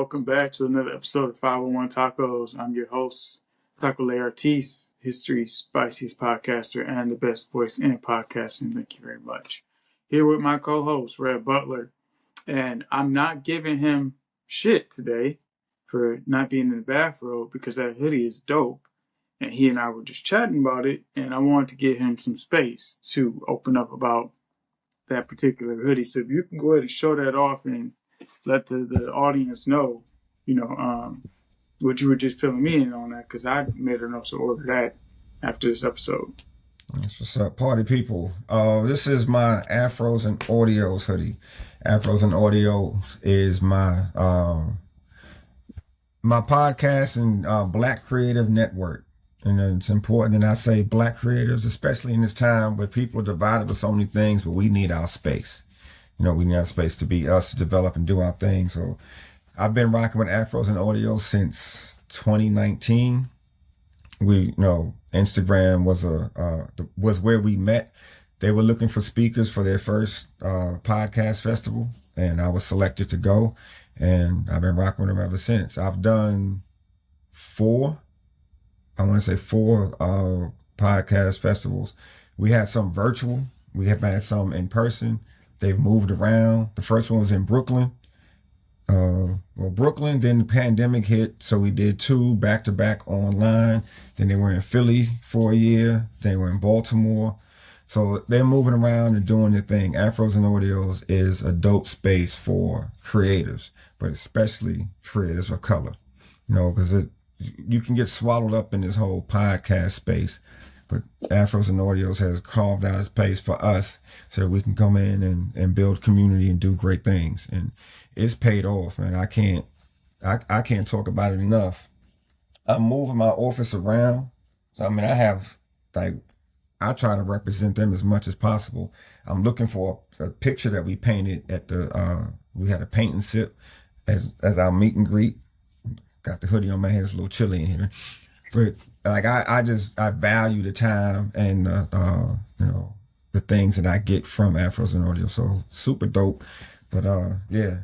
welcome back to another episode of 501 Tacos. I'm your host, Taco Le Artiste, history's spiciest podcaster and the best voice in podcasting. Thank you very much. Here with my co-host, Red Butler, and I'm not giving him shit today for not being in the bathrobe because that hoodie is dope. And he and I were just chatting about it, and I wanted to give him some space to open up about that particular hoodie. So if you can go ahead and show that off and let the audience know, what you were just filling me in on that, because I made a note to order that after this episode. That's what's up, party people. This is my Afros and Audios hoodie. Afros and Audios is my my podcast and Black Creative Network. And it's important that I say Black creatives, especially in this time where people are divided with so many things, but we need our space. We need our space to be us, to develop and do our thing. So I've been rocking with Afros and Audio since 2019. Instagram was where we met. They were looking for speakers for their first podcast festival, and I was selected to go, and I've been rocking with them ever since. I've done four podcast festivals. We had some virtual. We have had some in person. They've moved around. The first one was in Brooklyn. Brooklyn, then the pandemic hit, so we did two back-to-back online. Then they were in Philly for a year. They were in Baltimore. So they're moving around and doing their thing. Afros and Audios is a dope space for creatives, but especially creatives of color. Because you can get swallowed up in this whole podcast space, but Afros and Audios has carved out a space for us so that we can come in and build community and do great things. And it's paid off, man. I can't talk about it enough. I'm moving my office around. So, I try to represent them as much as possible. I'm looking for a picture that we painted at we had a paint and sip as our meet and greet. Got the hoodie on my head. It's a little chilly in here, but I value the time and the things that I get from Afros and Audio. So super dope. But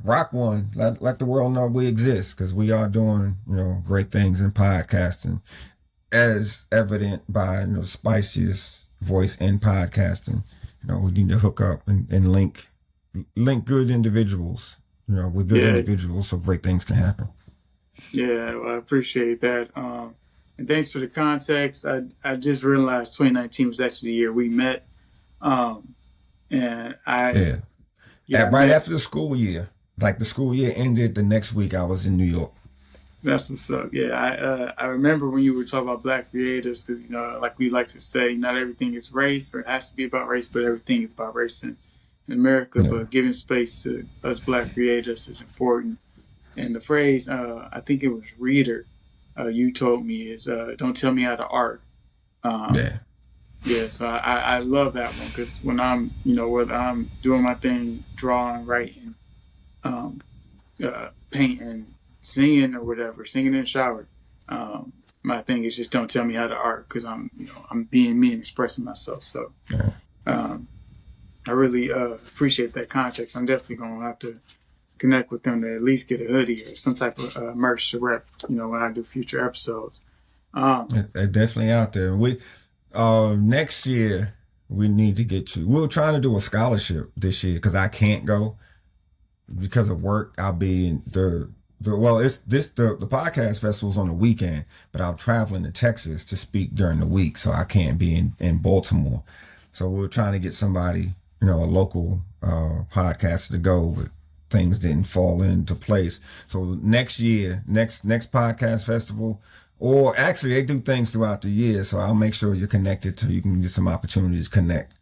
rock one. Let the world know we exist, because we are doing great things in podcasting, as evident by the spiciest voice in podcasting. We need to hook up and link good individuals. With good individuals, so great things can happen. Yeah, well, I appreciate that. And thanks for the context. I just realized 2019 was actually the year we met. After the school year. Like the school year ended the next week, I was in New York. That's what's up. Yeah, I remember when you were talking about Black creators, because, like we like to say, not everything is race, or it has to be about race, but everything is about race in America. Yeah. But giving space to us Black creators is important. And the phrase, I think it was Reader, you told me, is don't tell me how to art. Yeah, so I love that one, because when I'm, whether I'm doing my thing, drawing, writing, painting, singing or whatever, singing in the shower, my thing is just don't tell me how to art, because I'm being me and expressing myself. So I really appreciate that context. I'm definitely going to have to connect with them to at least get a hoodie or some type of merch to rep, when I do future episodes. They're definitely out there. We next year we need to get you. We're trying to do a scholarship this year, because I can't go because of work. I'll be in the podcast festival's on the weekend, but I'm traveling to Texas to speak during the week, so I can't be in Baltimore. So we're trying to get somebody, a local podcaster to go, but things didn't fall into place. So next year, next podcast festival, or actually they do things throughout the year, so I'll make sure you're connected you can get some opportunities to connect,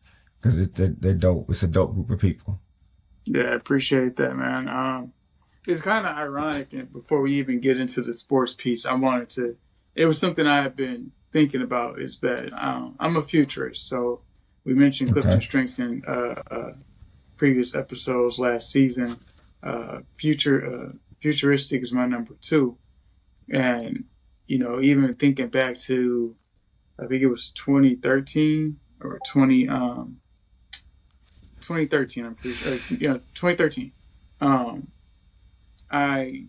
because they're dope. It's a dope group of people. Yeah, I appreciate that, man. It's kind of ironic, and before we even get into the sports piece, it was something I have been thinking about, is that I'm a futurist. So we mentioned Clifton Strengths in previous episodes last season. Futuristic is my number 2. And, even thinking back to, I think it was 2013 or 2013, I'm pretty sure, 2013. I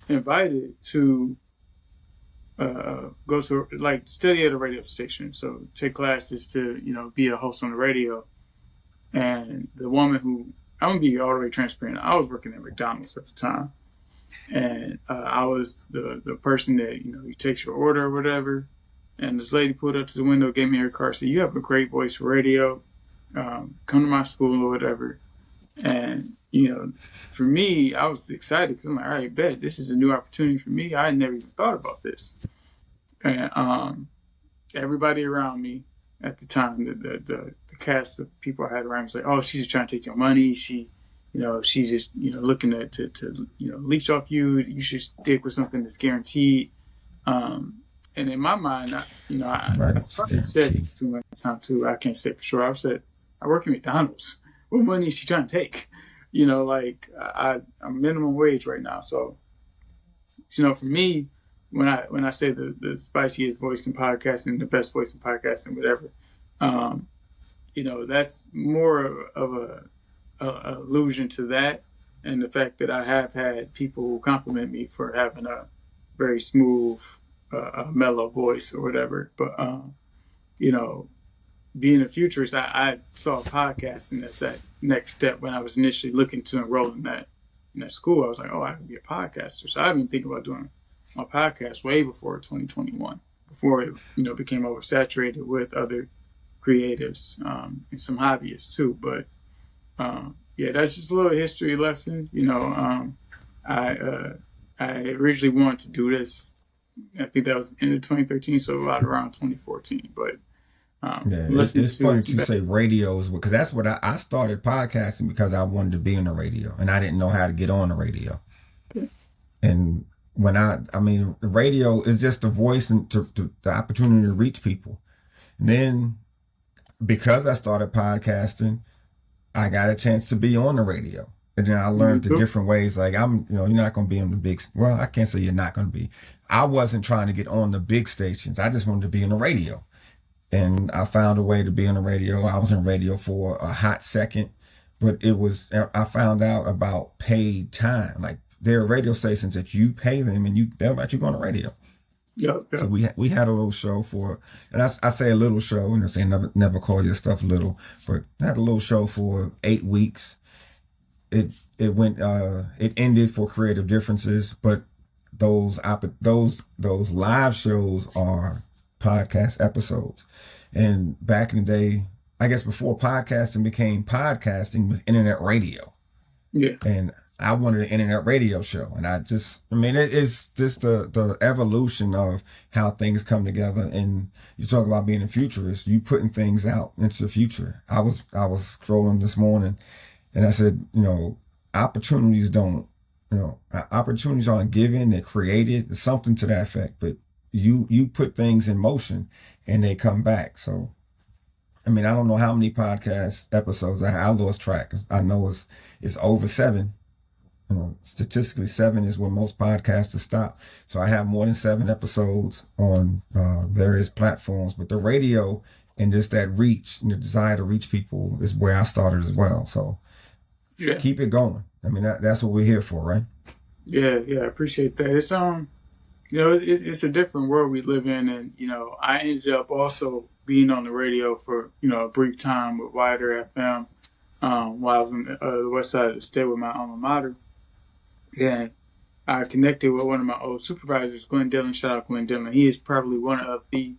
invited to go to like study at a radio station, so take classes to be a host on the radio. And the woman who, I'm gonna be all the way transparent, I was working at McDonald's at the time, and I was the person that you takes your order or whatever. And this lady pulled up to the window, gave me her card, said, "You have a great voice for radio. Come to my school or whatever." And for me, I was excited because I'm like, all right, bet this is a new opportunity for me. I had never even thought about this. And everybody around me at the time, the cast of people I had around me was like, "Oh, she's just trying to take your money. She's just looking to leech off you. You should stick with something that's guaranteed." And in my mind, I probably said this too much time too. I can't say for sure. I said, "I work at McDonald's. What money is she trying to take?" I'm minimum wage right now. So, for me, when I say the spiciest voice in podcasting, the best voice in podcasting, whatever, that's more of a allusion to that, and the fact that I have had people who compliment me for having a very smooth, mellow voice or whatever. But being a futurist, I saw podcasting as that next step when I was initially looking to enroll in that school. I was like, oh, I can be a podcaster. So I've been thinking about doing my podcast way before 2021, before it became oversaturated with other creatives and some hobbyists too. But that's just a little history lesson. I originally wanted to do this. I think that was end of 2013, so about around 2014. But it's funny that you say radios, because that's what I started podcasting because I wanted to be in the radio and I didn't know how to get on the radio. Yeah. And when the radio is just the voice and the opportunity to reach people. And then because I started podcasting, I got a chance to be on the radio. And then I learned the different ways. Like you're not going to be on the big, well, I can't say you're not going to be. I wasn't trying to get on the big stations. I just wanted to be on the radio. And I found a way to be on the radio. I was on radio for a hot second, but I found out about paid time. Like there are radio stations that you pay them and they'll let you go on the radio. Yep. So we had a little show and I say a little show, say never call your stuff little, but I had a little show for 8 weeks. It ended for creative differences, but those live shows are podcast episodes. And back in the day, I guess before podcasting became podcasting, was internet radio. Yeah. And I wanted an internet radio show. And it's just the evolution of how things come together. And you talk about being a futurist, you putting things out into the future. I was scrolling this morning and I said, opportunities aren't given, they're created. There's something to that effect, but you put things in motion and they come back. So, I don't know how many podcast episodes I lost track. I know it's over 7. Statistically 7 is when most podcasters stop. So I have more than 7 episodes on various platforms, but the radio and just that reach and the desire to reach people is where I started as well. So keep it going. That's what we're here for, right? Yeah, I appreciate that. It's it's a different world we live in, and I ended up also being on the radio for a brief time with Wider FM while I was on the west side of the state with my alma mater, and I connected with one of my old supervisors, Glenn Dillon. Shout out Glenn Dillon. He is probably one of the,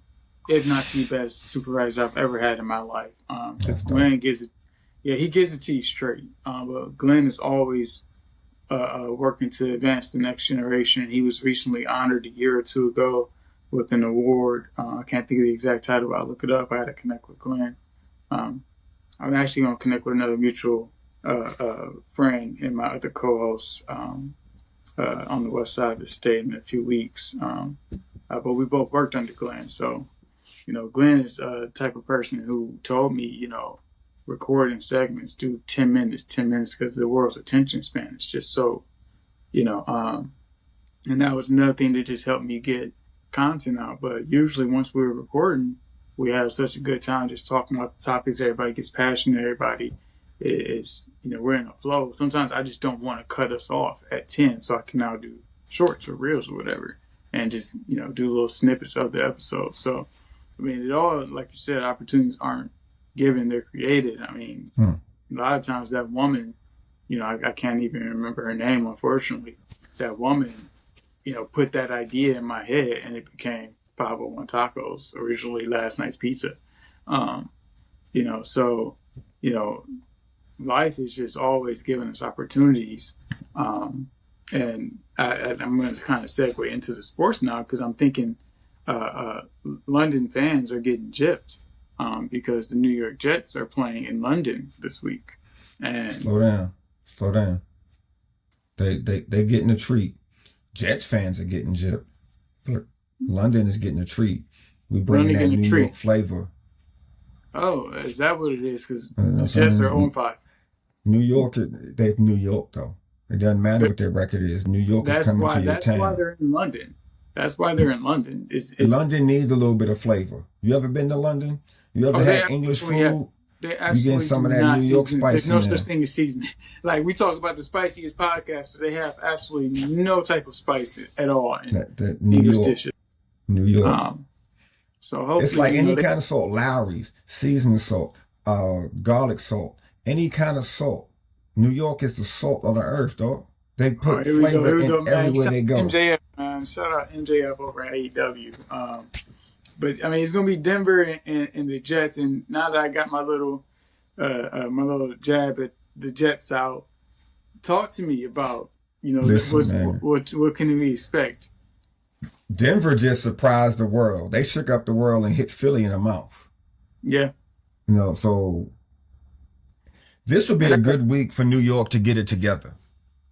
if not the best supervisor I've ever had in my life. Glenn gives it to you straight. But Glenn is always working to advance the next generation. He was recently honored a year or two ago with an award. I can't think of the exact title, but I'll look it up. I had to connect with Glenn. I'm actually going to connect with another mutual friend and my other co-host on the west side of the state in a few weeks. But we both worked under Glenn. So, Glenn is the type of person who told me, recording segments, do 10 minutes because the world's attention span is just so, and that was another thing that just helped me get content out. But usually once we're recording, we have such a good time just talking about the topics. Everybody gets passionate. Everybody is, we're in a flow. Sometimes I just don't want to cut us off at 10 so I can now do shorts or reels or whatever and just, do little snippets of the episode. So, it all, like you said, opportunities aren't given, they're created. A lot of times that woman, I can't even remember her name, unfortunately. That woman, put that idea in my head and it became 501 Tacos, originally Last Night's Pizza. So, life is just always giving us opportunities. And I'm going to kind of segue into the sports now because I'm thinking London fans are getting gypped because the New York Jets are playing in London this week. And slow down. They getting a treat. Jets fans are getting gypped. Look, London is getting a treat. We bringing that New York flavor. Oh, is that what it is? Because the Jets are 0-5. New York, they're New York though. It doesn't matter what their record is. New York is coming to your town. That's why they're in London. That's why they're in London. London needs a little bit of flavor. You ever been to London? You ever had English food? They you getting some of that New York spice. There's no such thing as seasoning. Like we talk about the spiciest podcast, so they have absolutely no type of spice at all in that English dishes. New York. So hopefully, it's like any kind of salt, Lowry's, seasoning salt, garlic salt, any kind of salt. New York is the salt of the earth, dog. They put flavor in everywhere they go. MJF, man. Shout out MJF over at AEW. But it's gonna be Denver and the Jets. And now that I got my little jab at the Jets out, talk to me about what can we expect? Denver just surprised the world. They shook up the world and hit Philly in the mouth. Yeah. So this would be a good week for New York to get it together.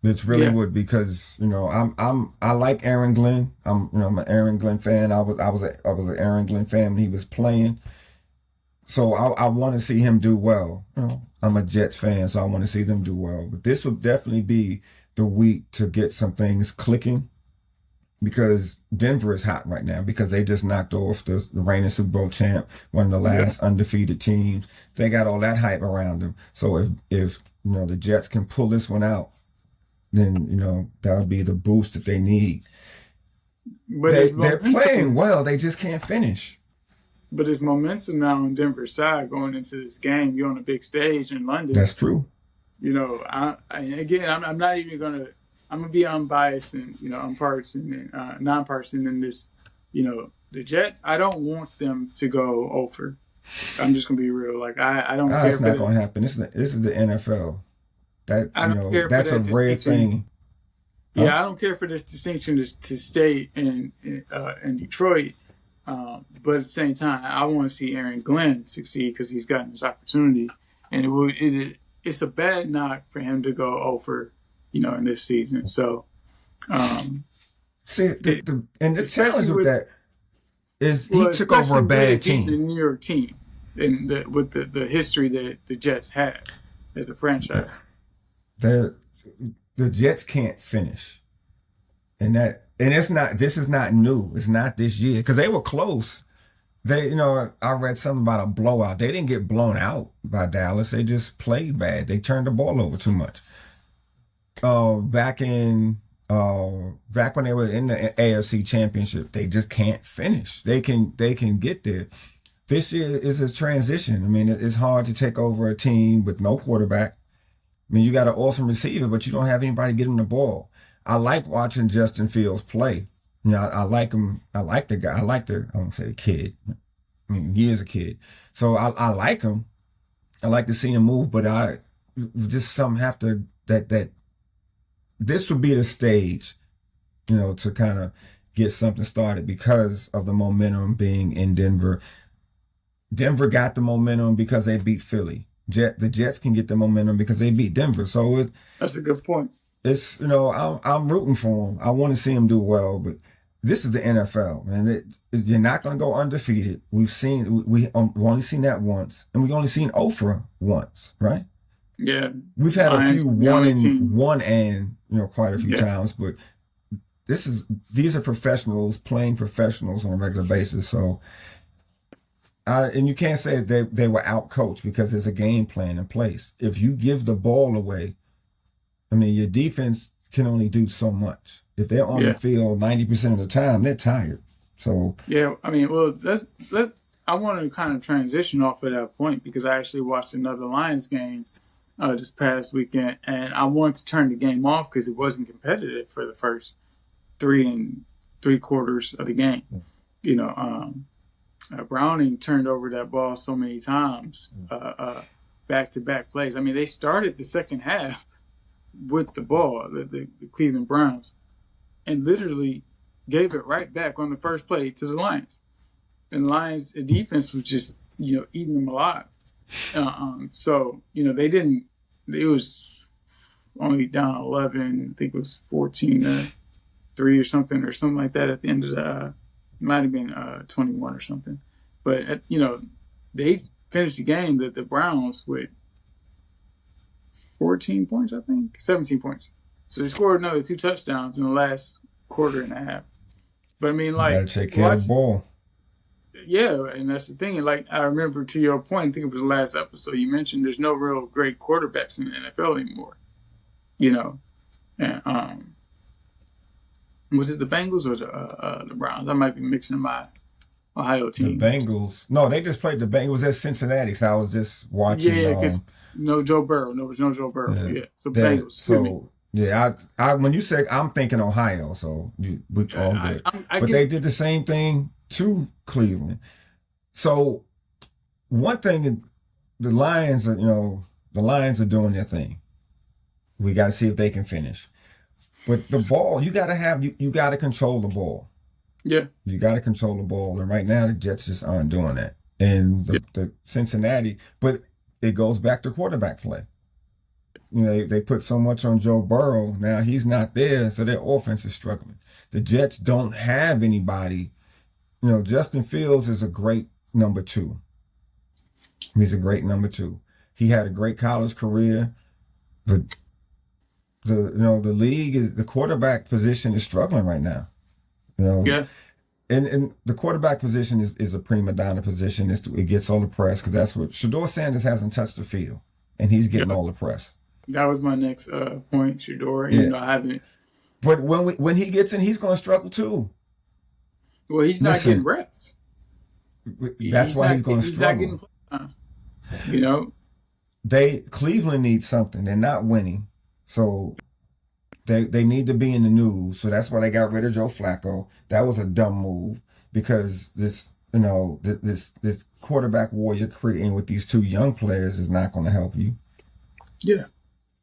This really would, because I like Aaron Glenn. I'm an Aaron Glenn fan. I was an Aaron Glenn fan when he was playing. So I want to see him do well. I'm a Jets fan, so I want to see them do well. But this would definitely be the week to get some things clicking, because Denver is hot right now because they just knocked off the reigning Super Bowl champ, one of the last undefeated teams. They got all that hype around them. So if the Jets can pull this one out, then that'll be the boost that they need. But they're playing well, they just can't finish. But there's momentum now on Denver's side going into this game. You're on a big stage in London. That's true. I'm not even gonna. I'm gonna be unbiased and unpartisan and nonpartisan in this. The Jets. I don't want them to go over. I'm just gonna be real. Like I don't care. It's not gonna happen. This is the NFL. That's a rare thing. Yeah, I don't care for this distinction to stay in Detroit. But at the same time, I want to see Aaron Glenn succeed because he's gotten this opportunity, and it's a bad knock for him to go over, in this season. So, the challenge with that is he took over a bad team, the New York team, and with the history that the Jets had as a franchise. The Jets can't finish, and it's not. This is not new. It's not this year because they were close. I read something about a blowout. They didn't get blown out by Dallas. They just played bad. They turned the ball over too much. Back when they were in the AFC Championship, they just can't finish. They can get there. This year is a transition. It's hard to take over a team with no quarterback. You got an awesome receiver, but you don't have anybody getting the ball. I like watching Justin Fields play. I like him. I like the guy. I won't say the kid. He is a kid. So I like him. I like to see him move, but I just have to, that this would be the stage, to kind of get something started because of the momentum being in Denver. Denver got the momentum because they beat Philly. The Jets can get the momentum because they beat Denver. So that's a good point. It's I'm rooting for them. I want to see them do well, but this is the NFL, man. You're not going to go undefeated. We've only seen that once, and we've only seen Oprah once, right? Yeah, we've had a few one and quite a few times, but these are professionals playing professionals on a regular basis. So And you can't say they were out coached because there's a game plan in place. If you give the ball away, I mean, your defense can only do so much. If they're on the Yeah. field 90% of the time, they're tired. So Yeah. I mean, well, let's. I want to kind of transition off of that point because I actually watched another Lions game this past weekend, and I wanted to turn the game off because it wasn't competitive for the first 3 3/4 of the game. You know, Browning turned over that ball so many times, back-to-back plays. I mean, they started the second half with the ball, the Cleveland Browns, and literally gave it right back on the first play to the Lions. And the Lions' defense was just, eating them alive. So, they didn't, it was only down 11, I think it was 14-3 or something like that at the end of the, it might have been 21 or something. But, they finished the game, the Browns, with 14 points, I think, 17 points. So they scored another 2 touchdowns in the last quarter and a half. But I mean, you got to take care of the ball. Yeah, and that's the thing. Like, I remember to your point, I think it was the last episode, you mentioned there's no real great quarterbacks in the NFL anymore. And was it the Bengals or the Browns? I might be mixing my Ohio team. The Bengals. No, they just played the Bengals. It was at Cincinnati, so I was just watching. Yeah, because no Joe Burrow. No, there was no Joe Burrow. Yeah, so Bengals. So yeah, I when you say I'm thinking Ohio, so we all good. But they did the same thing to Cleveland. So one thing, the Lions are doing their thing. We got to see if they can finish. But the ball, you got to control the ball. Yeah. You got to control the ball. And right now, the Jets just aren't doing that. And the Cincinnati, but it goes back to quarterback play. They put so much on Joe Burrow. Now he's not there, so their offense is struggling. The Jets don't have anybody. Justin Fields is a great number 2. He's a great number 2. He had a great college career, but the league is, the quarterback position is struggling right now. Yeah. And the quarterback position is a prima donna position. It gets all the press because that's what Shedeur Sanders hasn't touched the field, and he's getting all the press. That was my next point, Shedeur. I haven't. But when he gets in, he's going to struggle too. Well, he's not getting reps. That's why he's going to struggle. Cleveland needs something. They're not winning, so they need to be in the news. So that's why they got rid of Joe Flacco. That was a dumb move because this quarterback war you're creating with these 2 young players is not going to help you. Yeah.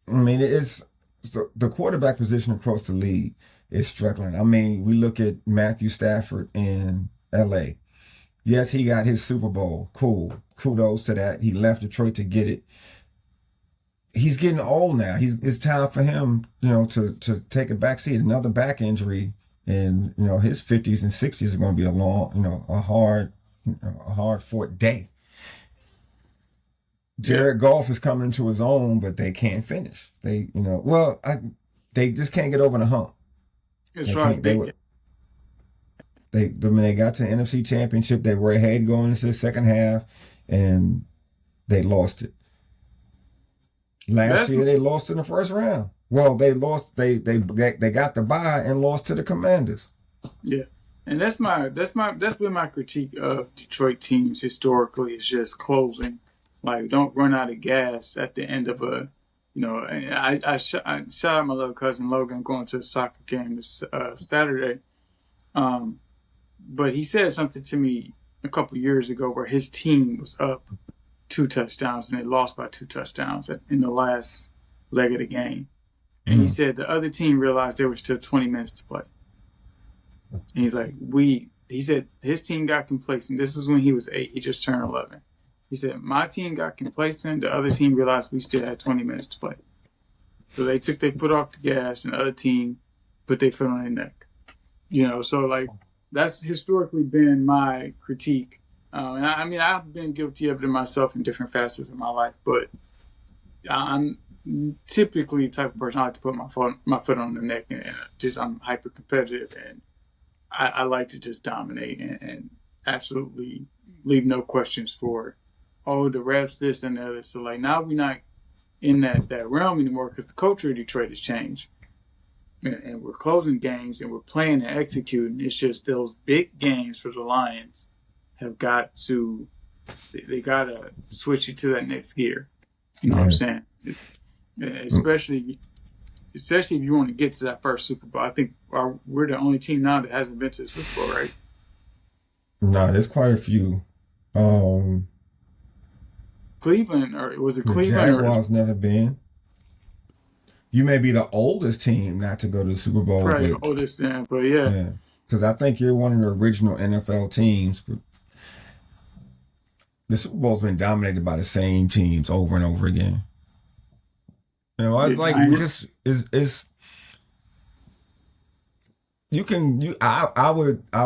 I mean, it's the quarterback position across the league is struggling. I mean, we look at Matthew Stafford in LA. Yes, he got his Super Bowl. Cool. Kudos to that. He left Detroit to get it. He's getting old now. It's time for him, to take a back seat. Another back injury, and his 50s and 60s are going to be a hard fought day. Jared Goff is coming into his own, but they can't finish. They just can't get over the hump. It's right. They got to the NFC Championship. They were ahead going into the second half, and they lost it. Last year they lost in the first round. Well, they lost. They got the bye and lost to the Commanders. Yeah, and that's been my critique of Detroit teams historically. Is just closing. Like, don't run out of gas at the end of a. I shout out my little cousin Logan going to a soccer game this Saturday. But he said something to me a couple years ago where his team was up 2 touchdowns and they lost by 2 touchdowns in the last leg of the game. And he said the other team realized there was still 20 minutes to play. And he's like, he said his team got complacent. This was when he was 8. He just turned 11. He said, my team got complacent. The other team realized we still had 20 minutes to play. So they took their foot off the gas and the other team put their foot on their neck. So like that's historically been my critique. And I've been guilty of it myself in different facets of my life, but I'm typically the type of person I like to put my foot on the neck, and I'm hyper competitive, and I like to just dominate and absolutely leave no questions for, oh, the refs, this and the other. So like now we're not in that realm anymore because the culture of Detroit has changed. And we're closing games and we're playing and executing. It's just those big games for the Lions have got to, they got to switch it to that next gear. You know what I'm saying? Especially if you want to get to that first Super Bowl. I think we're the only team now that hasn't been to the Super Bowl, right? No, there's quite a few. Cleveland, or was it The Cleveland? Jaguars never been. You may be the oldest team not to go to the Super Bowl. Probably the oldest then, but yeah. Because I think you're one of the original NFL teams. But the Super Bowl's been dominated by the same teams over and over again. You know, I was like, we just is. I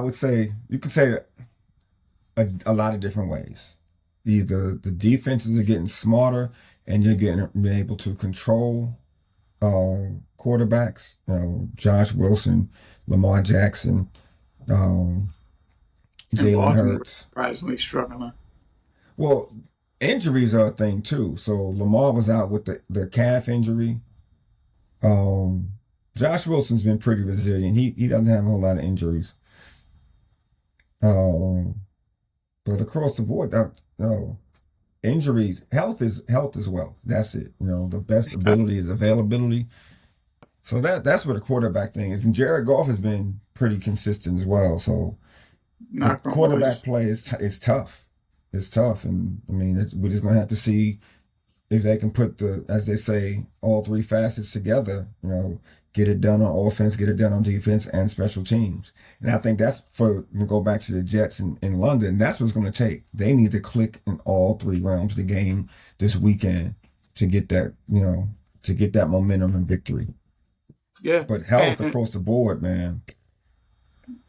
would say you can say a lot of different ways. Either the defenses are getting smarter and you're being able to control quarterbacks, Josh Wilson, Lamar Jackson, Jalen Hurts. Surprisingly struggling. Well, injuries are a thing too. So Lamar was out with the calf injury. Josh Wilson's been pretty resilient. He doesn't have a whole lot of injuries. But across the board, injuries, health is wealth. That's it. The best ability is availability. So that's what a quarterback thing is. And Jared Goff has been pretty consistent as well. So the quarterback play is tough. It's tough. And I mean, we're just going to have to see if they can put as they say, all three facets together, get it done on offense, get it done on defense and special teams. And I think that's go back to the Jets in London. That's what it's going to take. They need to click in all three realms of the game this weekend to get that, to get that momentum and victory. Yeah. But health across the board, man.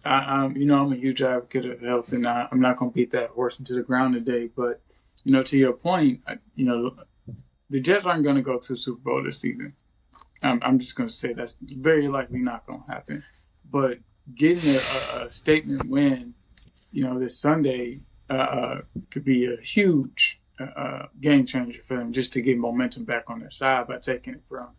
I'm a huge advocate of health, and I'm not going to beat that horse into the ground today. But, to your point, the Jets aren't going to go to the Super Bowl this season. I'm just going to say that's very likely not going to happen. But getting a statement win, this Sunday could be a huge game changer for them just to get momentum back on their side by taking it from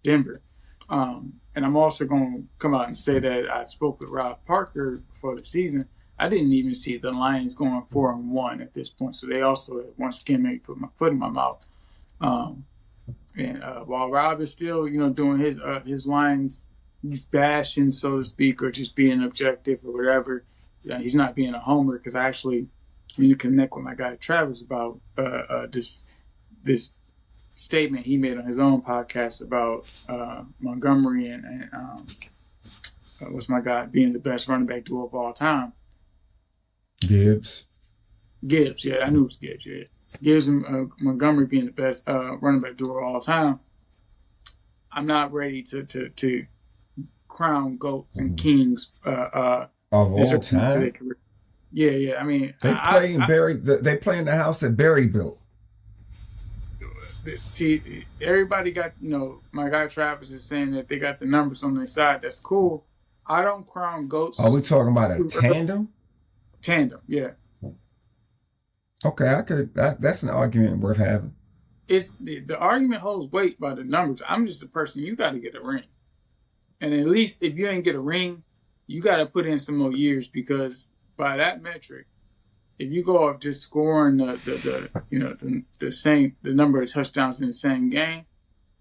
Denver. And I'm also going to come out and say that I spoke with Rob Parker before the season. I didn't even see the Lions going 4-1 at this point. So they also once again made me put my foot in my mouth. And while Rob is still, doing his Lions bashing, so to speak, or just being objective or whatever, he's not being a homer because I actually need to connect with my guy Travis about this statement he made on his own podcast about Montgomery and what's my guy being the best running back duo of all time. Gibbs, yeah, I knew it was Gibbs, yeah. Gibbs and Montgomery being the best running back duo of all time. I'm not ready to crown goats and kings of all time. Yeah. I mean, they play in the house that Barry built. See, everybody got, my guy Travis is saying that they got the numbers on their side. That's cool. I don't crown goats. Are we talking about a tandem? Tandem, yeah. Okay, that's an argument worth having. It's the argument holds weight by the numbers. I'm just a person. You got to get a ring, and at least if you ain't get a ring, you got to put in some more years because by that metric, if you go up just scoring the number of touchdowns in the same game,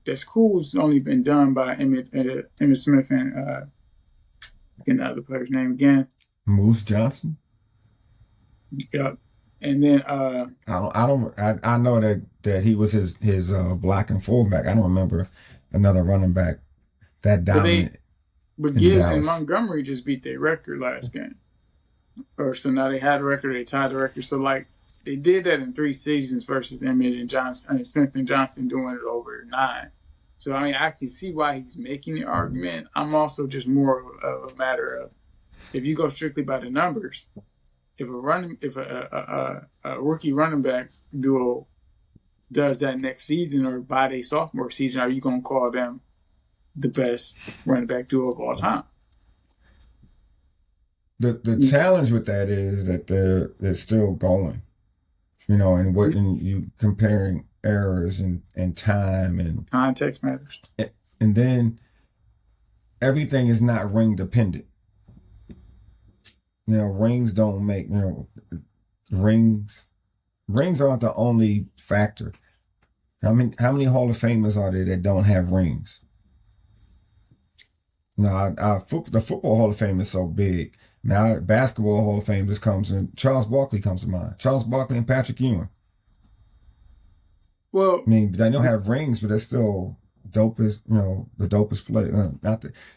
that's cool. It's only been done by Emmitt Smith and getting the other player's name again. Moose Johnson. Yeah. And then I know that he was his blocking fullback. I don't remember another running back that dominant. But Gibbs and Montgomery just beat their record last game. So now they had a record, they tied the record. So they did that in 3 seasons versus Emmitt and Johnson, Smith and Johnson doing it over 9. So I mean I can see why he's making the argument. I'm also just more of a matter of if you go strictly by the numbers. If a rookie running back duo does that next season or by their sophomore season, are you going to call them the best running back duo of all time? The challenge with that is that they're still going, and you comparing errors and time Context matters. and then everything is not ring dependent. Rings don't make, rings aren't the only factor. How many Hall of Famers are there that don't have rings? The Football Hall of Fame is so big. Now, Basketball Hall of Fame just comes in. Charles Barkley comes to mind. Charles Barkley and Patrick Ewing. Well, they don't have rings, but they're still dopest, the dopest player.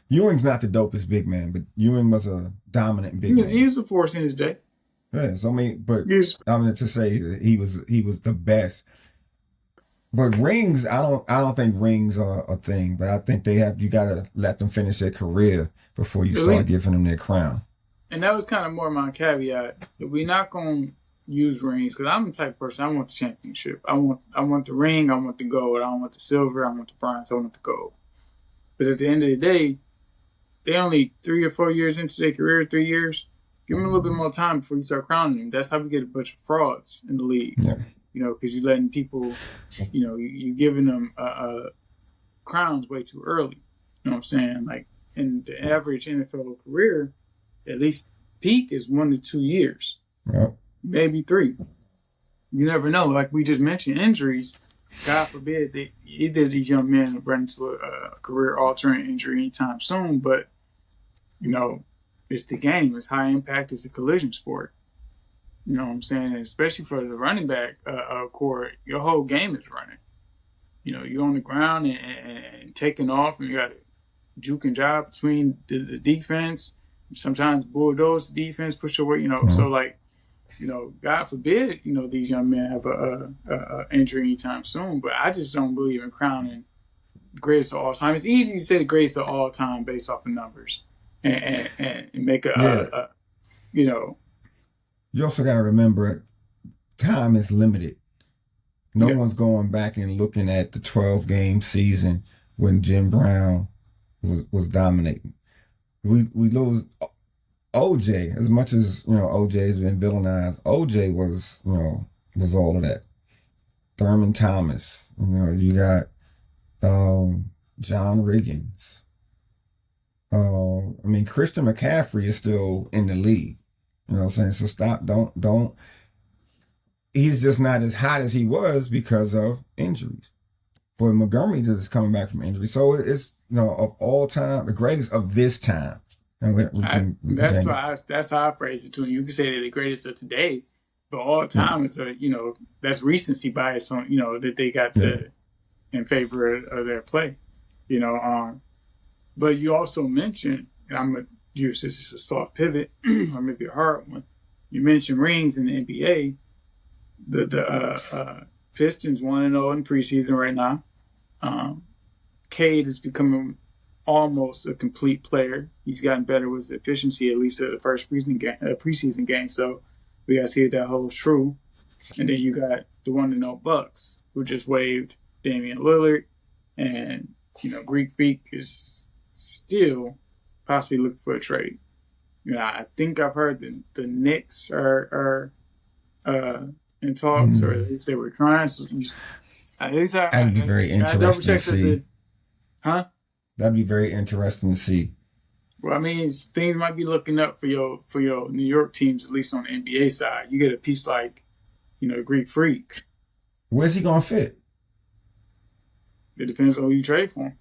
Ewing's not the dopest big man, but Ewing was a dominant big man. He was a force in his day. Yeah, so to say that he was the best. But rings, I don't think rings are a thing, but I think you gotta let them finish their career before you start giving them their crown. And that was kind of more my caveat. We're not gonna use rings because I'm the type of person, I want the championship. I want the ring, I want the gold, I don't want the silver, I want the bronze, I want the gold. But at the end of the day, they only 3 or 4 years into their career, 3 years. Give them a little bit more time before you start crowning them. That's how we get a bunch of frauds in the leagues. Yeah. Because you're letting people, you're giving them crowns way too early. You know what I'm saying? Like in the average NFL career, at least peak is 1 to 2 years, maybe 3. You never know. Like we just mentioned, injuries. God forbid either these young men run into a career-altering injury anytime soon. But it's the game. It's high impact. It's a collision sport. You know what I'm saying? And especially for the running back core, your whole game is running. You're on the ground and taking off, and you got to juke and jive between the defense. Sometimes bulldoze the defense, push your way. So like, God forbid, these young men have a injury anytime soon. But I just don't believe in crowning greatest of all time. It's easy to say the greatest of all time based off of numbers and make You also got to remember, time is limited. No one's going back and looking at the 12-game season when Jim Brown was dominating. We lose OJ, as much as OJ's been villainized. OJ was all of that. Thurman Thomas, you got John Riggins. Christian McCaffrey is still in the league. You know what I'm saying? So stop, don't. He's just not as hot as he was because of injuries. But Montgomery just is coming back from injury. So it's, of all time, the greatest of this time. And that's how I phrase it too. And you can say they're the greatest of today, but all time is that's recency bias on, that they got in favor of their play, but you also mentioned, and I'm going to use this as a soft pivot or maybe a hard one. You mentioned rings in the NBA. The Pistons 1-0 in preseason right now. Cade is becoming almost a complete player. He's gotten better with efficiency, at least at the first preseason game. So we got to see if that holds true. And then you got the 1-0 Bucks, who just waived Damian Lillard. And, Greek Freak is still possibly looking for a trade. I think I've heard the Knicks are in talks, or at least they were trying. So at least that'd be very interesting to see. That'd be very interesting to see. Well, things might be looking up for your New York teams, at least on the NBA side. You get a piece like, Greek Freak. Where's he gonna fit? It depends on who you trade for him.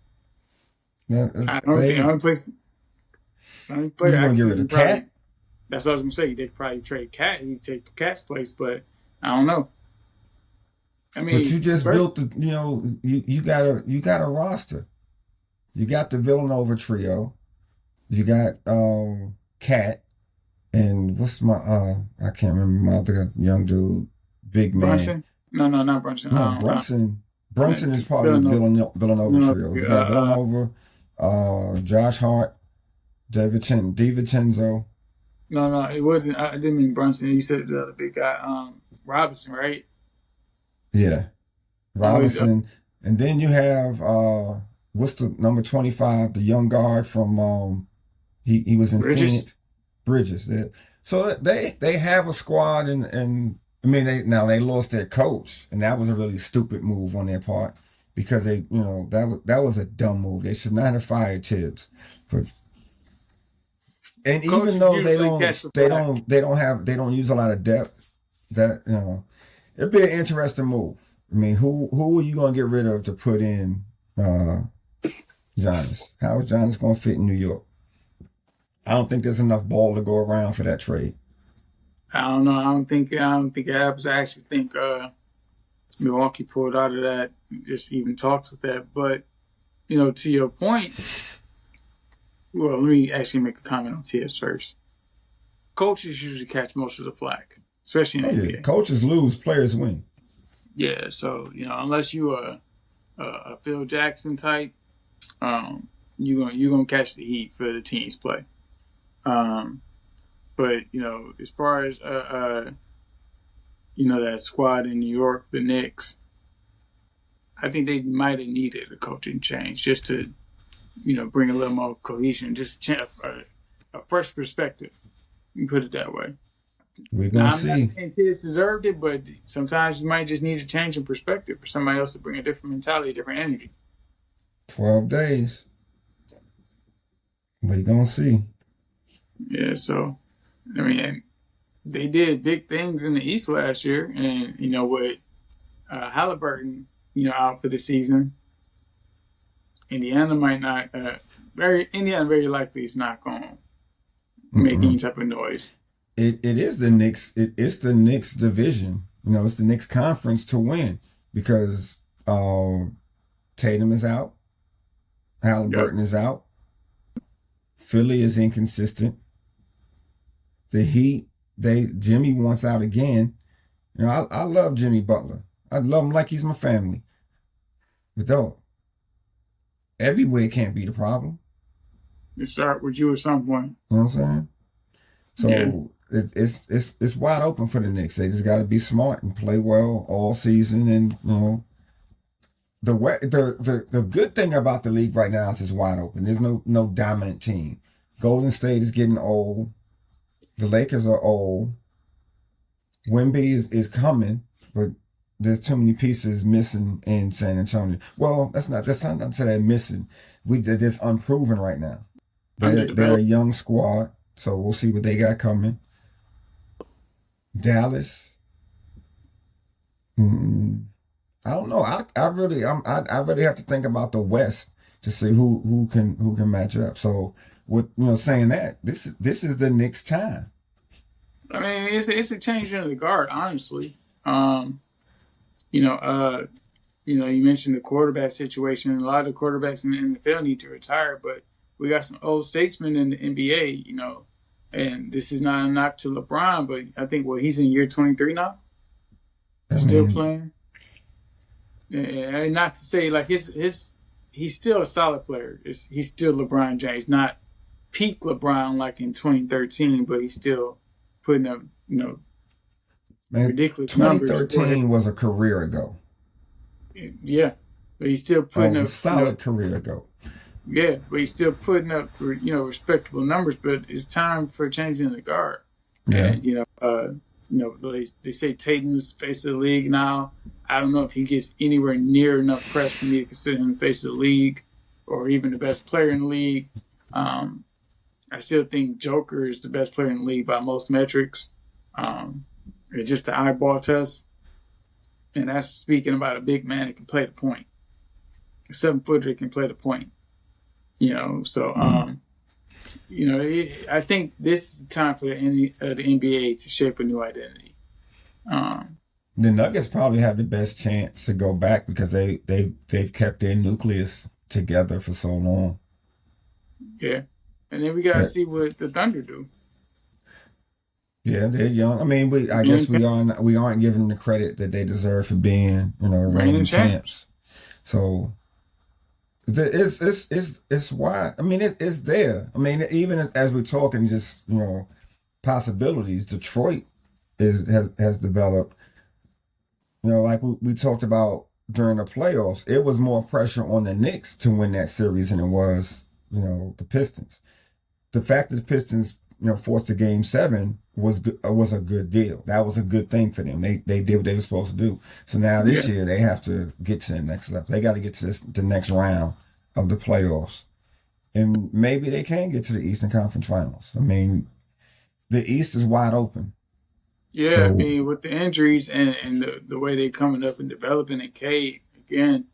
Yeah, I don't think any place. You gonna get rid of Cat? That's what I was gonna say. They'd probably trade Cat. He'd take Cat's place, but I don't know. But you just built you got a roster. You got the Villanova trio. You got Cat, and what's my I can't remember my other young dude, big man. Brunson? No, not Brunson. No, Brunson. Brunson is part of the Villanova trio. You got Villanova, Josh Hart, DiVincenzo. No, it wasn't. I didn't mean Brunson. You said the other big guy, Robinson, right? Yeah, Robinson. And then you have what's the number 25, the young guard from he was in Bridges? Phoenix. Bridges. So they have a squad, and I mean they lost their coach, and that was a really stupid move on their part because that was a dumb move. They should not have fired Tibbs. And Coaches even though usually they don't use a lot of depth, that it'd be an interesting move. I mean, who are you gonna get rid of to put in Giannis? How is Giannis gonna fit in New York? I don't think there's enough ball to go around for that trade. I don't know. I don't think it happens. I actually think Milwaukee pulled out of that. Just even talks with that. But to your point, well, let me actually make a comment on Tibbs first. Coaches usually catch most of the flack, especially in the NBA. Coaches lose, players win. Yeah, so unless you are a Phil Jackson type, you're gonna catch the heat for the team's play. But as far as that squad in New York, the Knicks, I think they might have needed a coaching change just to bring a little more cohesion, just a fresh perspective. You put it that way. We're gonna see. I'm not saying Tibbs deserved it, but sometimes you might just need a change in perspective for somebody else to bring a different mentality, a different energy. 12 days. We're gonna see. Yeah, so I mean, they did big things in the East last year, and with Halliburton, out for the season, Indiana might not. Indiana very likely is not going to make any type of noise. It is the Knicks. It's the Knicks division. It's the Knicks conference to win because Tatum is out, Halliburton is out, Philly is inconsistent. The Heat, Jimmy wants out again. I love Jimmy Butler. I love him like he's my family. But though, everywhere can't be the problem. It start with you at some point. You know what I'm saying? So it's wide open for the Knicks. They just got to be smart and play well all season. And the good thing about the league right now is it's wide open. There's no dominant team. Golden State is getting old. The Lakers are old. Wemby is coming, but there's too many pieces missing in San Antonio. Well, that's not to say they're missing. They're just unproven right now. They're a young squad, so we'll see what they got coming. Dallas. I don't know. I really have to think about the West to see who can match up. So with saying that, this is the Knicks' time. I mean, it's a change in the guard, honestly. You mentioned the quarterback situation. A lot of the quarterbacks in the NFL need to retire, but we got some old statesmen in the NBA, and this is not a knock to LeBron, but I think he's in year 23 now. Still playing. And not to say like he's still a solid player. He's still LeBron James, not peak LeBron like in 2013, but he's still putting up, ridiculous 2013 numbers. 2013 was a career ago. Yeah, but he's still putting up a solid career ago. Yeah, but he's still putting up, respectable numbers. But it's time for changing the guard. Yeah. And, they say Tatum's the face of the league now. I don't know if he gets anywhere near enough press for me to consider him the face of the league or even the best player in the league. I still think Joker is the best player in the league by most metrics. It's just the eyeball test. And that's speaking about a big man that can play the point. A 7-footer that can play the point. I think this is the time for the NBA to shape a new identity. The Nuggets probably have the best chance to go back because they've kept their nucleus together for so long. Yeah, and then we gotta see what the Thunder do. Yeah, they're young. I mean, we aren't giving them the credit that they deserve for being reigning champs. So it's why. I mean, it's there. I mean, even as we're talking, just possibilities. Detroit has developed. Like we talked about during the playoffs, it was more pressure on the Knicks to win that series than it was, the Pistons. The fact that the Pistons forced to Game 7 was a good deal. That was a good thing for them. They did what they were supposed to do. So now this year they have to get to the next level. They got to get to the next round of the playoffs, and maybe they can get to the Eastern Conference Finals. I mean, the East is wide open. Yeah, so, I mean, with the injuries and the way they're coming up and developing, and Cade again,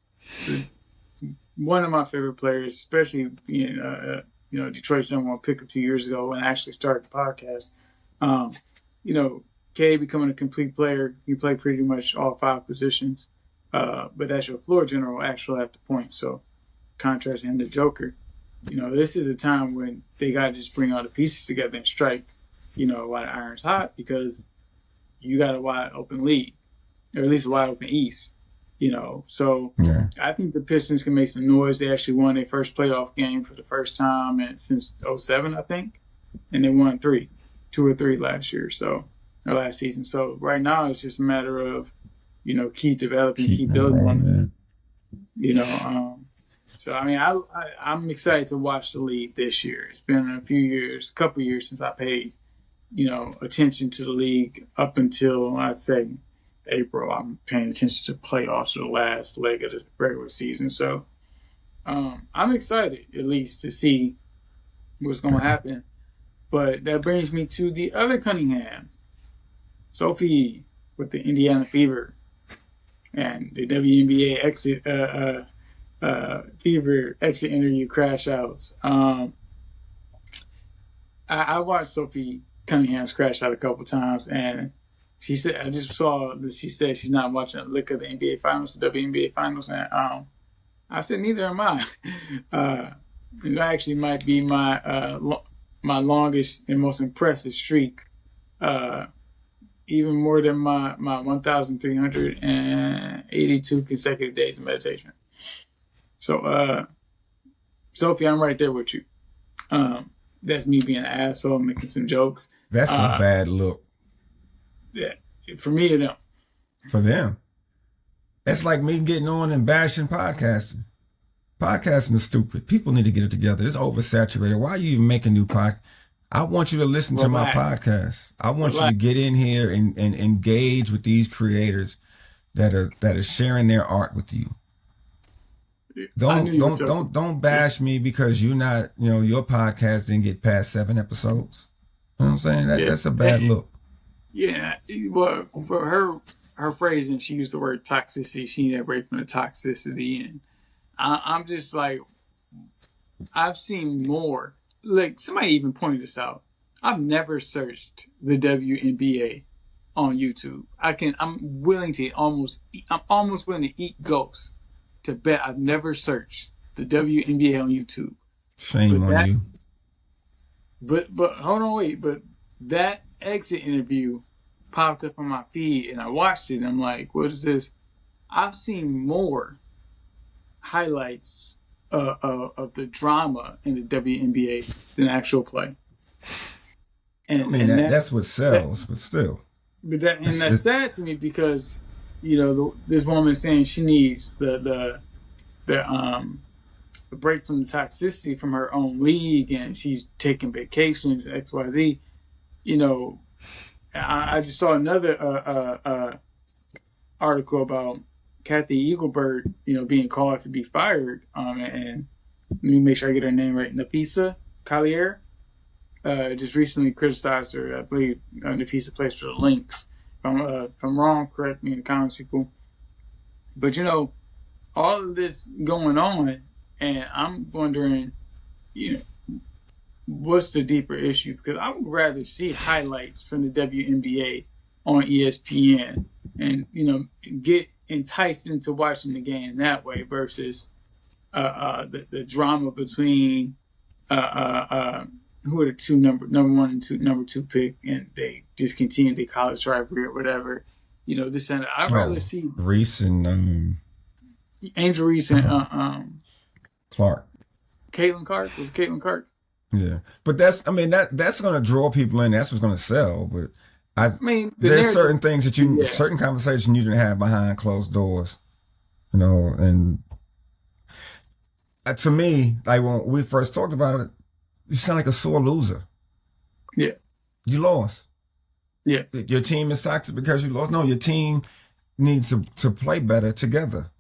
one of my favorite players, especially Detroit's #1 pick a few years ago when I actually started the podcast. Cade becoming a complete player. He played pretty much all 5 positions, but that's your floor general actually at the point. So, contrast him to Joker. This is a time when they got to just bring all the pieces together and strike, while the iron's hot, because you got a wide open league, or at least a wide open East. So yeah. I think the Pistons can make some noise. They actually won their first playoff game for the first time since 2007, I think. And they won 2 or 3 last season. So right now it's just a matter of, keep developing, keep building on it. So, I mean, I'm excited to watch the league this year. It's been a couple years since I paid, attention to the league up until, I'd say, April. I'm paying attention to playoffs for the last leg of the regular season. So I'm excited, at least, to see what's going to happen. But that brings me to the other Cunningham, Sophie, with the Indiana Fever and the WNBA exit Fever exit interview crashouts. I watched Sophie Cunningham's crash out a couple times, and she said, I just saw that she said she's not watching a lick of the NBA Finals, the WNBA Finals, and I said, neither am I. It actually might be my longest and most impressive streak, even more than my 1,382 consecutive days of meditation. So, Sophie, I'm right there with you. That's me being an asshole, making some jokes. That's a bad look. Yeah, for me or them. For them. It's like me getting on and bashing podcasting. Podcasting is stupid. People need to get it together. It's oversaturated. Why are you even making new podcast? I want you to listen to my podcast. I want you to get in here and engage with these creators that are sharing their art with you. Don't bash me because you're not, your podcast didn't get past 7 episodes. You know what I'm saying? That's a bad look. Yeah, well, for her phrasing, she used the word toxicity. She needed a break from the toxicity, and I'm just like, I've seen more. Like, somebody even pointed this out. I've never searched the WNBA on YouTube. I'm almost willing to eat ghosts to bet I've never searched the WNBA on YouTube. Shame on you. But hold on, wait. But that exit interview popped up on my feed, and I watched it, and I'm like, what is this? I've seen more highlights of the drama in the WNBA than actual play. And that's what sells, but still. But that's sad to me because, this woman saying she needs the break from the toxicity from her own league, and she's taking vacations, XYZ. I just saw another article about Kathy Eaglebird, being called to be fired. And let me make sure I get her name right. Nafisa Collier just recently criticized her. I believe Nafisa plays for the Lynx. If I'm wrong, correct me in the comments, people. But all of this going on, and I'm wondering, what's the deeper issue? Because I would rather see highlights from the WNBA on ESPN and, get enticed into watching the game that way versus the drama between who are the two number 1 and number 2 pick, and they just continue the college rivalry or whatever. This and I'd rather see Reese and Angel Reese and Clark. Caitlin Clark. Was it Caitlin Clark? Yeah, but that's going to draw people in. That's what's going to sell. But there's certain things that certain conversations you can have behind closed doors, and to me, like when we first talked about it, you sound like a sore loser. Yeah. You lost. Yeah. Your team is toxic because you lost. No, your team needs to play better together.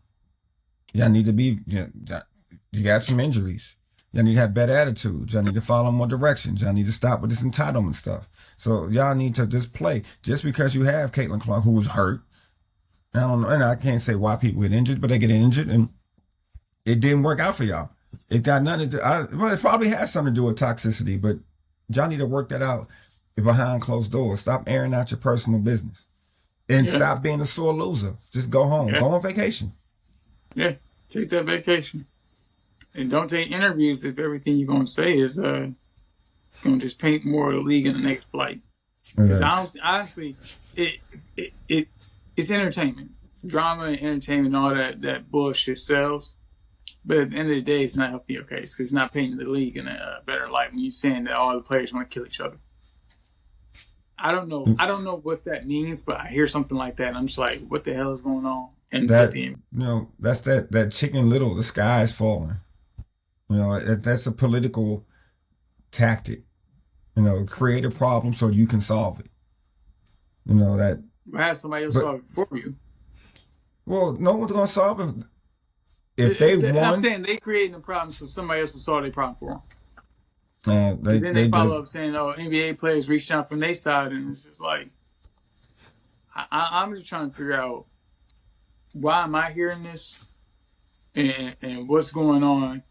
Y'all need to be, you got some injuries. Y'all need to have better attitudes. Y'all need to follow more directions. Y'all need to stop with this entitlement stuff. So y'all need to just play. Just because you have Caitlin Clark, who was hurt, I don't know, and I can't say why people get injured, but they get injured, and it didn't work out for y'all. It got nothing to do. Well, it probably has something to do with toxicity, but y'all need to work that out behind closed doors. Stop airing out your personal business, and stop being a sore loser. Just go home. Go on vacation. Yeah, take that vacation. And don't take interviews if everything you're going to say is going to just paint more of the league in the next light. Because honestly, it's entertainment. Drama and entertainment and all that bullshit sells. But at the end of the day, it's not helping your case because it's not painting the league in a better light when you're saying that all the players want to kill each other. I don't know what that means, but I hear something like that and I'm just like, what the hell is going on? And that's that Chicken Little, the sky is falling. That's a political tactic. Create a problem so you can solve it. That. Have somebody else solve it for you. Well, no one's gonna solve it. If they won, I'm saying they creating a problem so somebody else will solve their problem for them. Then they follow up saying, "Oh, NBA players reached out from their side," and it's just like, I'm just trying to figure out why am I hearing this, and what's going on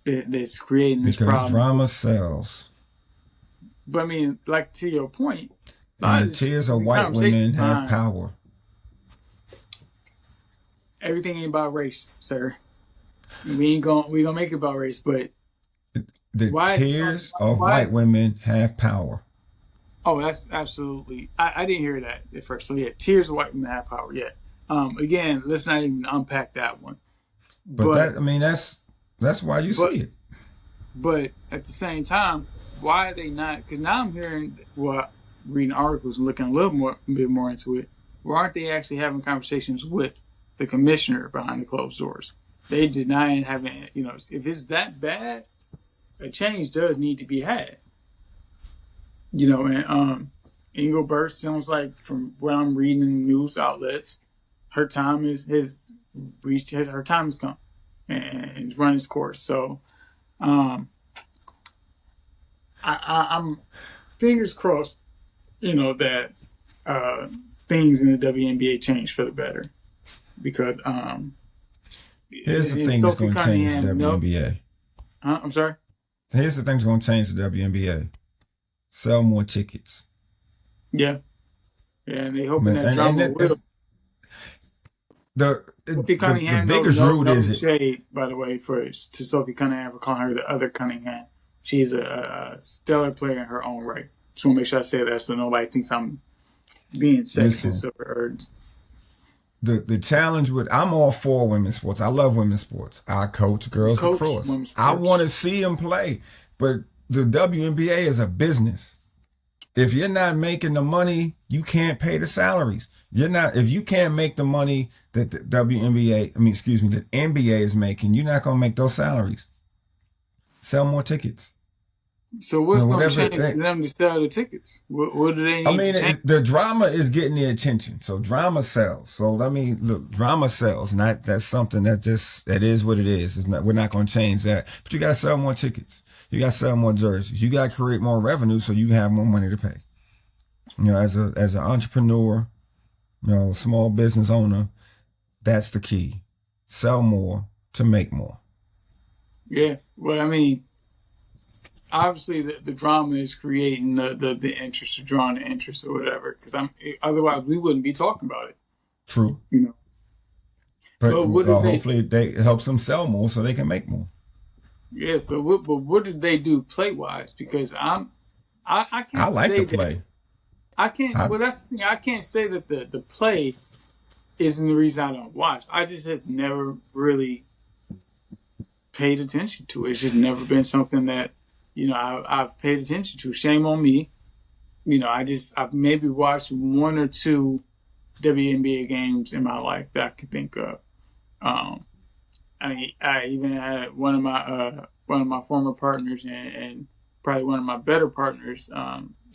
that's creating this problem. Because drama sells. But I mean, like to your point, and the tears of white women have power. Everything ain't about race, sir. We gonna make it about race, but the tears of white women have power. Oh, that's absolutely. I didn't hear that at first. So yeah, tears of white women have power. Yeah. Again, let's not even unpack that one. But that's why you see it. But at the same time, why are they not? Because now I'm hearing, reading articles and looking a bit more into it. Why aren't they actually having conversations with the commissioner behind the closed doors? They deny having, if it's that bad, a change does need to be had. And Engelbert sounds like, from what I'm reading in news outlets, her time has reached. Her time has come, and it's run its course. So, I'm fingers crossed, that things in the WNBA change for the better, because here's the thing that's going to change the WNBA. I'm sorry. Here's the thing that's going to change the WNBA. Sell more tickets. Yeah. Yeah, and they hoping that drama will. Sophie Cunningham, the biggest root is it. Shade, by the way, to Sophie Cunningham for calling her the other Cunningham. She's a stellar player in her own right. Just want to make sure I say that so nobody thinks I'm being sexist or. The challenge I'm all for women's sports. I love women's sports. I coach girls lacrosse. I want to see them play, but the WNBA is a business. If you're not making the money, you can't pay the salaries. If you can't make the money that the that NBA is making, you're not going to make those salaries. Sell more tickets. So what's going to change for them to sell the tickets? What do they need to change? The drama is getting their attention. So drama sells. So look, drama sells. And that's something that is what it is. We're not going to change that. But you got to sell more tickets. You got to sell more jerseys. You got to create more revenue so you have more money to pay. As an entrepreneur, small business owner, that's the key. Sell more to make more. Yeah. Well, obviously the drama is creating the interest, or drawing the interest or whatever, because otherwise we wouldn't be talking about it. True. But hopefully it helps them sell more so they can make more. Yeah. So what did they do play wise? Because I can't. I like the play. I can't. That's the thing. I can't say that the play isn't the reason I don't watch. I just have never really paid attention to it. It's just never been something that I've paid attention to. Shame on me. I've maybe watched one or two WNBA games in my life that I could think of. I even had one of my former partners and probably one of my better partners.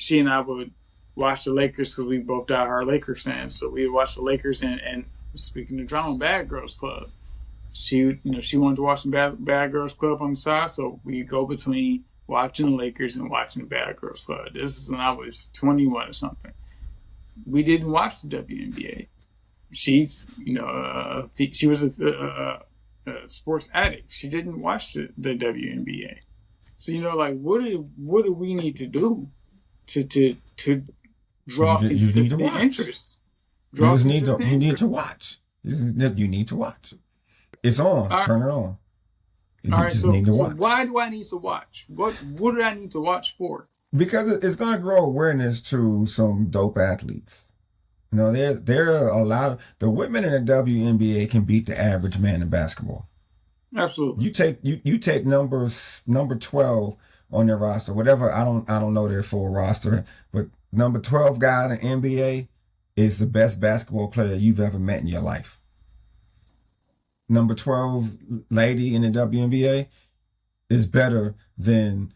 she and I would watch the Lakers because we both diehard Lakers fans. So we would watch the Lakers and speaking of drama, Bad Girls Club. She wanted to watch some Bad Girls Club on the side, so we go between watching the Lakers and watching the Bad Girls Club. This is when I was 21 or something. We didn't watch the WNBA. She's, she was a sports addict. She didn't watch the WNBA. So what do we need to do to draw consistent interest? You need to watch. You need to watch. It's on. Right. Turn it on. All right. So why do I need to watch? What do I need to watch for? Because it's going to grow awareness to some dope athletes. There are a lot of the women in the WNBA can beat the average man in basketball. Absolutely. You take number 12 on their roster, whatever. I don't know their full roster, but number 12 guy in the NBA is the best basketball player you've ever met in your life. Number 12 lady in the WNBA is better than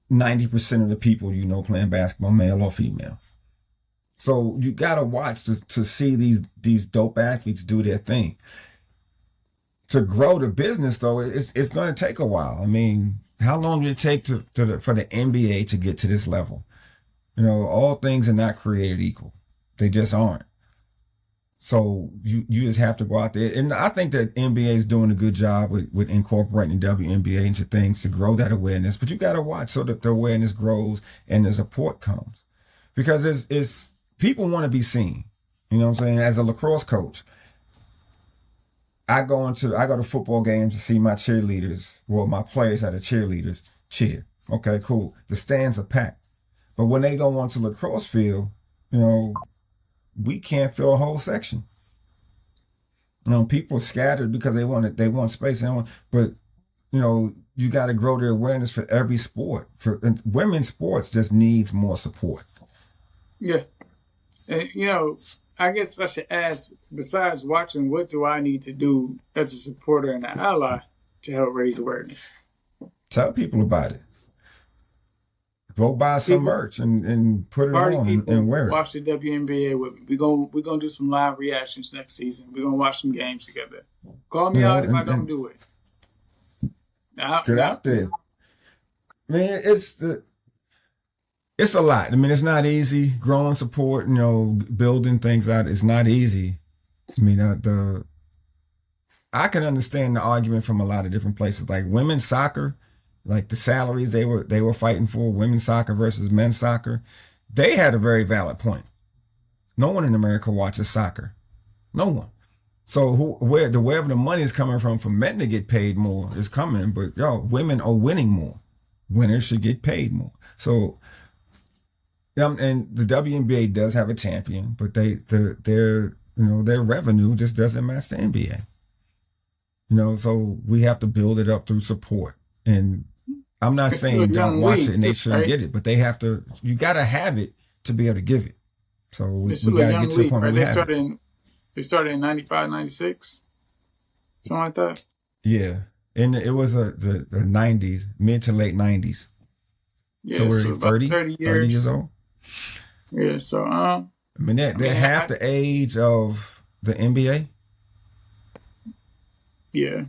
90% of the people playing basketball, male or female. So you gotta watch to see these dope athletes do their thing. To grow the business, though, it's going to take a while. I mean, how long did it take for the NBA to get to this level? All things are not created equal. They just aren't. So you just have to go out there. And I think that NBA is doing a good job with incorporating WNBA into things to grow that awareness. But you got to watch so that the awareness grows and the support comes. Because it's people want to be seen. You know what I'm saying? As a lacrosse coach, I go to football games to see my cheerleaders, my players that are cheerleaders cheer. Okay, cool. The stands are packed. But when they go onto the lacrosse field, we can't fill a whole section. People are scattered because they want space. But you got to grow their awareness for every sport. And women's sports just needs more support. Yeah. And, I guess I should ask, besides watching, what do I need to do as a supporter and an ally to help raise awareness? Tell people about it. Go buy some merch and put it on and wear it. Watch the WNBA with me. We're gonna do some live reactions next season. We're gonna watch some games together. Call me out if I don't do it. Get out there. Man, it's a lot. I mean, it's not easy. Growing support, building things out, it's not easy. I mean, I can understand the argument from a lot of different places. Like women's soccer, like the salaries they were fighting for, women's soccer versus men's soccer, they had a very valid point. No one in America watches soccer. No one. So wherever the money is coming from for men to get paid more is coming, but women are winning more. Winners should get paid more. So, and the WNBA does have a champion, but their revenue just doesn't match the NBA. So we have to build it up through support. And I'm not saying don't watch it and they shouldn't get it, but you got to have it to be able to give it. So we got to get to the point where we have it. They started in 95, 96, something like that. Yeah, and it was the 90s, mid to late 90s. Yeah, so we're 30 years old. Yeah, so I mean they're half the age of the NBA. Yeah,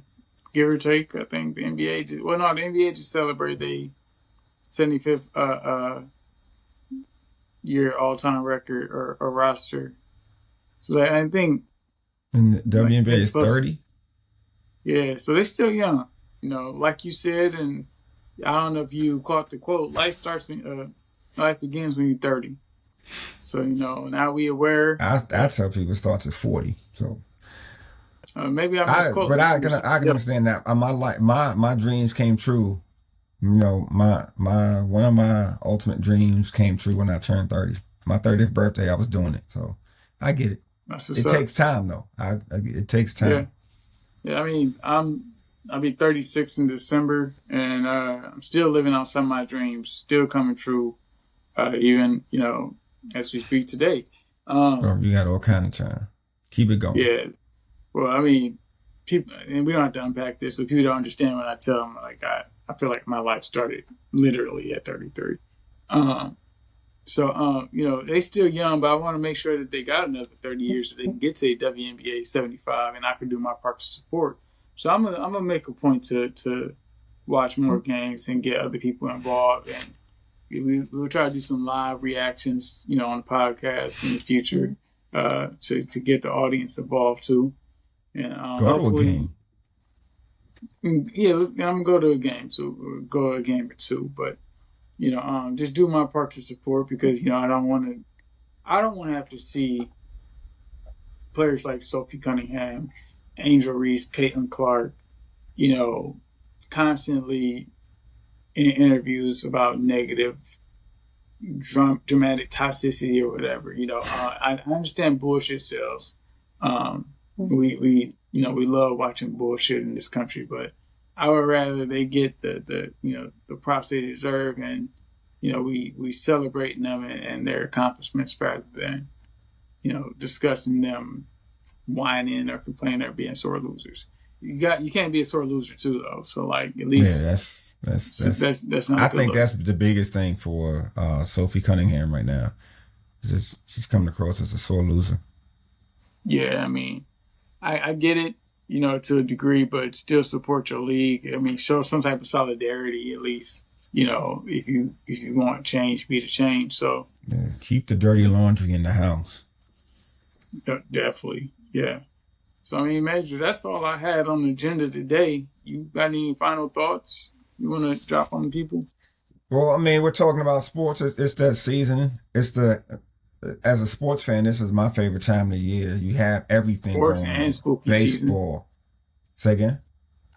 give or take. I think the NBA the NBA just celebrated the 75th year all-time record or roster. So I think, and the WNBA is 30. Yeah, so they're still young. Like you said, and I don't know if you caught the quote. Life begins when you're 30. So now we aware. I tell people it starts at 40. So maybe I'm just close. But I can understand that. My dreams came true. My one of my ultimate dreams came true when I turned 30. My 30th birthday, I was doing it. So I get it. It takes time though. It takes time. Yeah. I mean, I'll be 36 in December, and I'm still living out some of my dreams, still coming true, even as we speak today. You got all kind of time. Keep it going. Yeah. Well, I mean, people, and we don't have to unpack this, so people don't understand when I tell them, like, I feel like my life started literally at 33. So, they still young, but I want to make sure that they got another 30 years that they can get to a WNBA 75, and I can do my part to support. So I'm gonna make a point to watch more games and get other people involved, and we'll try to do some live reactions, on the podcast in the future, to get the audience involved too. And Go to a game. Yeah, I'm gonna go to a game too, or go to a game or two, but just do my part to support because I don't want to have to see players like Sophie Cunningham, Angel Reese, Caitlin Clark, constantly in interviews about negative, dramatic toxicity or whatever. I understand bullshit sells. We love watching bullshit in this country, but I would rather they get the props they deserve, and we celebrating them and their accomplishments rather than discussing them whining or complaining or being sore losers. You can't be a sore loser too though. So like at least that's not. I think that's the biggest thing for Sophie Cunningham right now. She's coming across as a sore loser. Yeah, I mean, I get it, to a degree, but still support your league. I mean, show some type of solidarity at least. If you want change, be the change. So keep the dirty laundry in the house. Definitely, yeah. So I mean, Major, that's all I had on the agenda today. You got any final thoughts you want to drop on the people? Well, I mean, we're talking about sports. It's that season. As a sports fan, this is my favorite time of the year. You have everything sports going and on. Spooky Baseball. Season. Say again?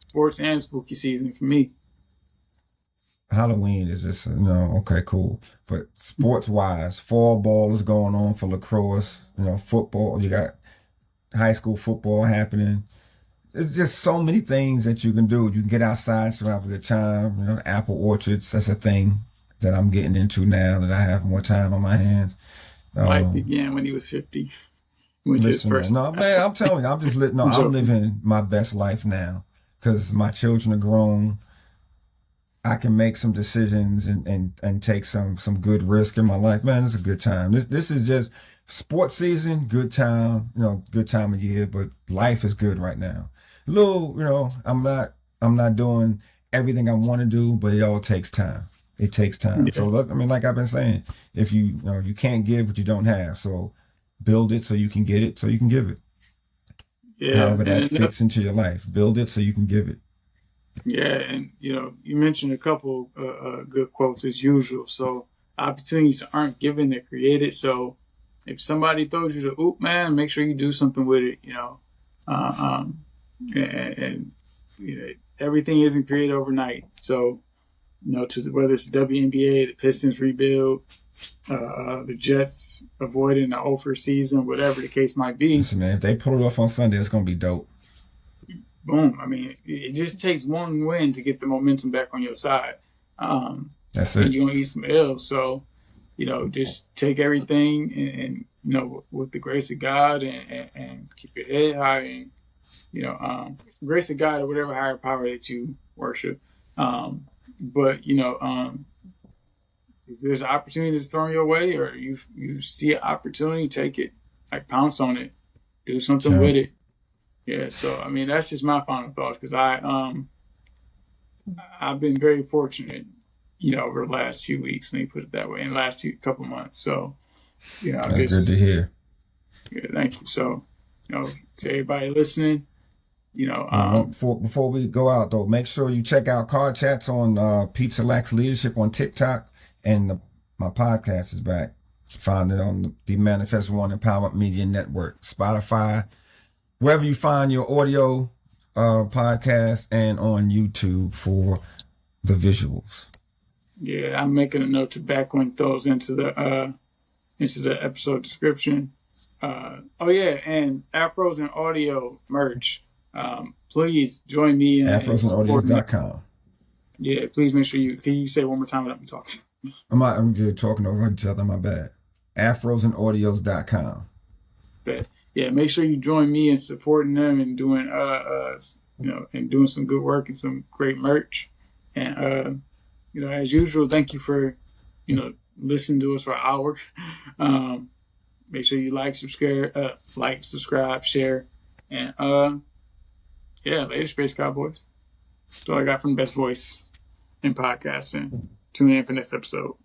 Sports and spooky season for me. Halloween is just, okay, cool. But sports-wise, fall ball is going on for lacrosse. Football, you got high school football happening. It's just so many things that you can do. You can get outside, so have a good time. Apple orchards, that's a thing that I'm getting into now that I have more time on my hands. Mike began when he was 50. Listen, man, I'm telling you, I'm just I'm living my best life now because my children are grown. I can make some decisions and take some good risk in my life. Man, it's a good time. This is just sports season, good time, good time of year, but life is good right now. I'm not doing everything I want to do, but it all takes time. It takes time. Yeah. So, like I've been saying, if you can't give what you don't have, so build it so you can get it, so you can give it. Yeah. However that fits into your life, build it so you can give it. Yeah, and you mentioned a couple good quotes as usual. So opportunities aren't given; they're created. So if somebody throws you the oop, man, make sure you do something with it. And everything isn't created overnight. So whether it's the WNBA, the Pistons rebuild, the Jets avoiding the over season, whatever the case might be. Listen, man, if they pull it off on Sunday, it's gonna be dope. Boom. I mean, it just takes one win to get the momentum back on your side. That's it. You're going to eat some L's. So, just take everything and with the grace of God and keep your head high and, grace of God or whatever higher power that you worship. But, if there's an opportunity that's thrown your way or you see an opportunity, take it. Like, pounce on it. Do something with it. Yeah, so I mean that's just my final thoughts because I've been very fortunate, over the last few weeks. Let me put it that way. In the last couple months, so that's good to hear. Yeah, thank you. So, to everybody listening, before we go out though, make sure you check out Card Chats on Pizza Lax Leadership on TikTok, and my podcast is back. Find it on the Manifest One Empowerment Media Network, Spotify. Wherever you find your audio podcast, and on YouTube for the visuals. Yeah, I'm making a note to backlink those into the episode description. And Afros and Audio merch. Please join me in afrosandaudios.com. Yeah, please make sure can you say it one more time without me talking? I'm just talking over each other, my bad. afrosandaudios.com. Bet. Yeah, make sure you join me in supporting them and doing and doing some good work and some great merch. And as usual, thank you for listen to us for an hour. Make sure you like, subscribe, share, and later, Space Cowboys. That's all I got from the best voice in podcasting. Tune in for next episode.